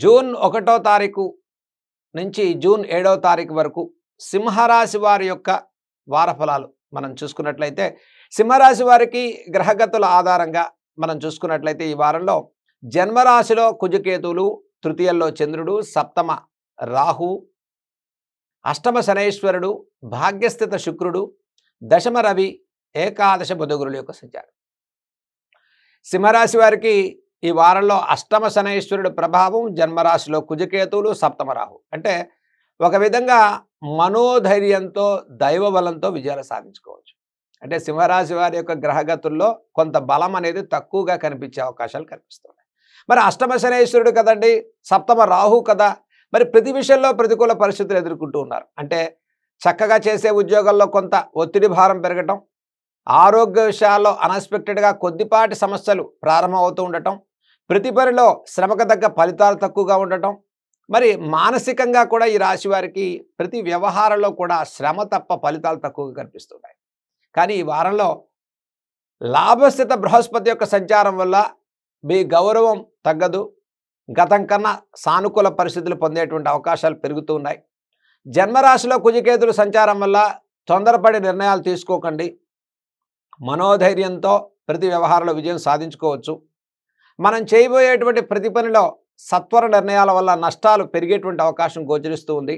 June 1వ తారీఖు నుంచి జూన్ 7వ తారీఖు వరకు సింహరాశి వారి యొక్క వారఫలాలు మనం చూసుకున్నట్లయితే, సింహరాశి వారికి గ్రహగతుల ఆధారంగా మనం చూసుకున్నట్లయితే ఈ వారంలో జన్మరాశిలో కుజకేతువులు, తృతీయంలో చంద్రుడు, సప్తమ రాహు, అష్టమ శనైశ్వరుడు, భాగ్యస్థిత శుక్రుడు, దశమ రవి, ఏకాదశ బుధగురుల యొక్క సంచారం. సింహరాశి వారికి ఈ వారంలో అష్టమ శనైశ్వరుడు ప్రభావం, జన్మరాశిలో కుజకేతువులు, సప్తమ రాహు. అంటే ఒక విధంగా మనోధైర్యంతో, దైవ బలంతో విజయాలు సాధించుకోవచ్చు. అంటే సింహరాశి వారి యొక్క గ్రహగతుల్లో కొంత బలం అనేది తక్కువగా కనిపించే అవకాశాలు కనిపిస్తున్నాయి. మరి అష్టమ శనైశ్వరుడు కదండి, సప్తమ రాహు కదా, మరి ప్రతి విషయంలో ప్రతికూల పరిస్థితులు ఎదుర్కొంటూ ఉన్నారు. అంటే చక్కగా చేసే ఉద్యోగాల్లో కొంత ఒత్తిడి భారం పెరగటం, ఆరోగ్య విషయాల్లో అన్ఎక్స్పెక్టెడ్గా కొద్దిపాటి సమస్యలు ప్రారంభమవుతూ ఉండటం, ప్రతి పనిలో శ్రమకు తగ్గ ఫలితాలు తక్కువగా ఉండటం, మరి మానసికంగా కూడా ఈ రాశి వారికి ప్రతి వ్యవహారంలో కూడా శ్రమ తప్ప ఫలితాలు తక్కువగా కనిపిస్తున్నాయి. కానీ ఈ వారంలో లాభస్థిత బృహస్పతి యొక్క సంచారం వల్ల మీ గౌరవం తగ్గదు, గతం కన్నా సానుకూల పరిస్థితులు పొందేటువంటి అవకాశాలు పెరుగుతూ ఉన్నాయి. జన్మరాశిలో కుజకేతుల సంచారం వల్ల తొందరపడి నిర్ణయాలు తీసుకోకండి, మనోధైర్యంతో ప్రతి వ్యవహారంలో విజయం సాధించుకోవచ్చు. మనం చేయబోయేటువంటి ప్రతి పనిలో సత్వర నిర్ణయాల వల్ల నష్టాలు పెరిగేటువంటి అవకాశం గోచరిస్తూ ఉంది.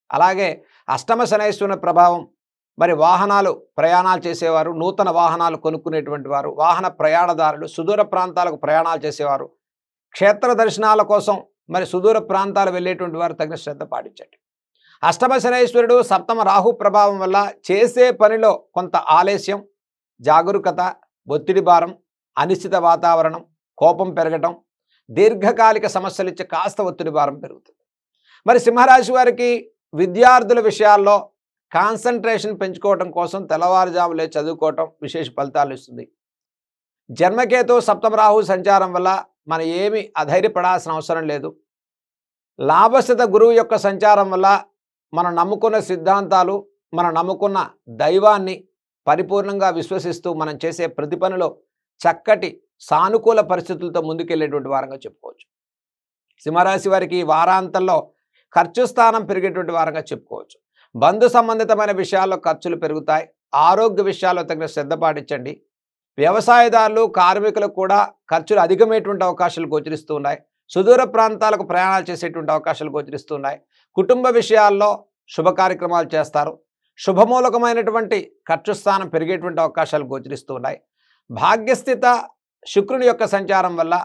అలాగే అష్టమ శనైశ్వరుని ప్రభావం, మరి వాహనాలు ప్రయాణాలు చేసేవారు, నూతన వాహనాలు కొనుక్కునేటువంటి వారు, వాహన ప్రయాణదారులు, సుదూర ప్రాంతాలకు ప్రయాణాలు చేసేవారు, క్షేత్ర దర్శనాల కోసం మరి సుదూర ప్రాంతాలు వెళ్ళేటువంటి వారు తగిన శ్రద్ధ పాటించండి. అష్టమ శనైశ్వరుడు, సప్తమ రాహు ప్రభావం వల్ల చేసే పనిలో కొంత ఆలస్యం, జాగరూకత, ఒత్తిడి భారం, అనిశ్చిత వాతావరణం, కోపం పెరగటం, దీర్ఘకాలిక సమస్యలు ఇచ్చే కాస్త ఒత్తిడి భారం పెరుగుతుంది. మరి సింహరాశి వారికి విద్యార్థుల విషయాల్లో కాన్సన్ట్రేషన్ పెంచుకోవటం కోసం తెల్లవారుజాములే చదువుకోవటం విశేష ఫలితాలు ఇస్తుంది. జన్మకేతు, సప్తమ రాహు సంచారం వల్ల మనం ఏమి అధైర్యపడాల్సిన అవసరం లేదు. లాభస్థిత గురువు యొక్క సంచారం వల్ల మనం నమ్ముకున్న సిద్ధాంతాలు, మనం నమ్ముకున్న దైవాన్ని పరిపూర్ణంగా విశ్వసిస్తూ మనం చేసే ప్రతి పనిలో చక్కటి సానుకూల పరిస్థితులతో ముందుకెళ్ళేటువంటి వారంగా చెప్పుకోవచ్చు. సింహరాశి వారికి వారాంతంలో ఖర్చు స్థానం పెరిగేటువంటి వారంగా చెప్పుకోవచ్చు. బంధు సంబంధితమైన విషయాల్లో ఖర్చులు పెరుగుతాయి. ఆరోగ్య విషయాల్లో తగిన శ్రద్ధ పాటించండి. వ్యవసాయదారులు, కార్మికులకు కూడా ఖర్చులు అధికమైనటువంటి అవకాశాలు గోచరిస్తూ ఉన్నాయి. సుదూర ప్రాంతాలకు ప్రయాణాలు చేసేటువంటి అవకాశాలు గోచరిస్తూ ఉన్నాయి. కుటుంబ విషయాల్లో శుభ కార్యక్రమాలు చేస్తారు. శుభమూలకమైనటువంటి ఖర్చు స్థానం పెరిగేటువంటి అవకాశాలు గోచరిస్తూ ఉన్నాయి. భాగ్యస్థిత శుక్రుని యొక్క సంచారం వల్ల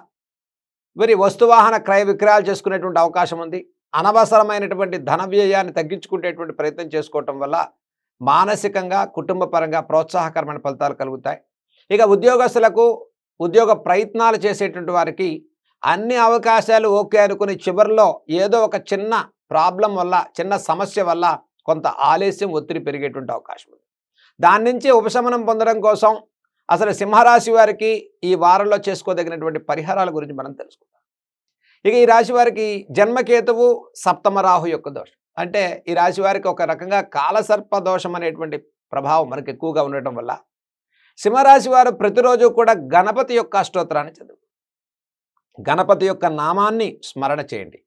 వీరి వస్తువాహన క్రయ విక్రయాలు చేసుకునేటువంటి అవకాశం ఉంది. అనవసరమైనటువంటి ధన వ్యయాన్ని తగ్గించుకునేటువంటి ప్రయత్నం చేసుకోవటం వల్ల మానసికంగా, కుటుంబ పరంగా ప్రోత్సాహకరమైన ఫలితాలు కలుగుతాయి. ఇక ఉద్యోగస్తులకు, ఉద్యోగ ప్రయత్నాలు చేసేటువంటి వారికి అన్ని అవకాశాలు ఓకే అనుకుని చివరిలో ఏదో ఒక చిన్న ప్రాబ్లం వల్ల, చిన్న సమస్య వల్ల కొంత ఆలస్యం, ఒత్తిడి పెరిగేటువంటి అవకాశం ఉంది. దాని నుంచి ఉపశమనం పొందడం కోసం అసలు సింహరాశి వారికి ఈ వారంలో చేసుకోదగినటువంటి పరిహారాల గురించి మనం తెలుసుకుందాం. ఇక ఈ రాశి వారికి జన్మకేతువు, సప్తమ రాహు యొక్క దోషం. అంటే ఈ రాశి వారికి ఒక రకంగా కాలసర్ప దోషం అనేటువంటి ప్రభావం మనకు ఎక్కువగా ఉండటం వల్ల సింహరాశి వారు ప్రతిరోజు కూడా గణపతి యొక్క అష్టోత్తరాన్ని చదువు, గణపతి యొక్క నామాన్ని స్మరణ చేయండి.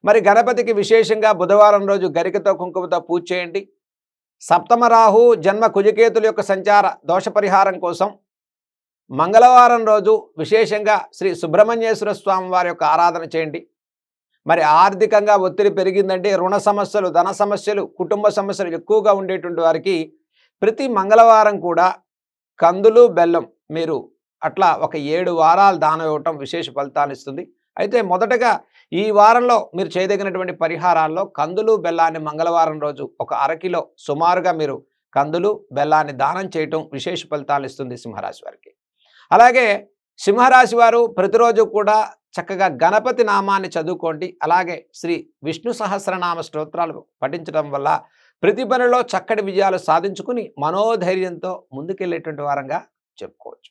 మరి గణపతికి విశేషంగా బుధవారం రోజు గరికతో, కుంకుమతో పూజ చేయండి. సప్తమ రాహు, జన్మ కుజకేతుల యొక్క సంచార దోష పరిహారం కోసం మంగళవారం రోజు విశేషంగా శ్రీ సుబ్రహ్మణ్యేశ్వర స్వామి వారి యొక్క ఆరాధన చేయండి. మరి ఆర్థికంగా ఒత్తిడి పెరిగిందంటే రుణ సమస్యలు, ధన సమస్యలు, కుటుంబ సమస్యలు ఎక్కువగా ఉండేటువంటి వారికి ప్రతి మంగళవారం కూడా కందులు, బెల్లం మీరు అట్లా ఒక 7 వారాలు దానం ఇవ్వటం విశేష ఫలితాలు ఇస్తుంది. అయితే మొదటగా ఈ వారంలో మీరు చేయదగినటువంటి పరిహారాల్లో కందులు, బెల్లాన్ని మంగళవారం రోజు ఒక అరకిలో సుమారుగా మీరు కందులు, బెల్లాన్ని దానం చేయటం విశేష ఫలితాలు ఇస్తుంది సింహరాశి వారికి. అలాగే సింహరాశి వారు ప్రతిరోజు కూడా చక్కగా గణపతి నామాన్ని చదువుకోండి. అలాగే శ్రీ విష్ణు సహస్రనామ స్తోత్రాలు పఠించడం వల్ల ప్రతి పనిలో చక్కటి విజయాలు సాధించుకుని మనోధైర్యంతో ముందుకెళ్ళేటువంటి వారంగా చెప్పుకోవచ్చు.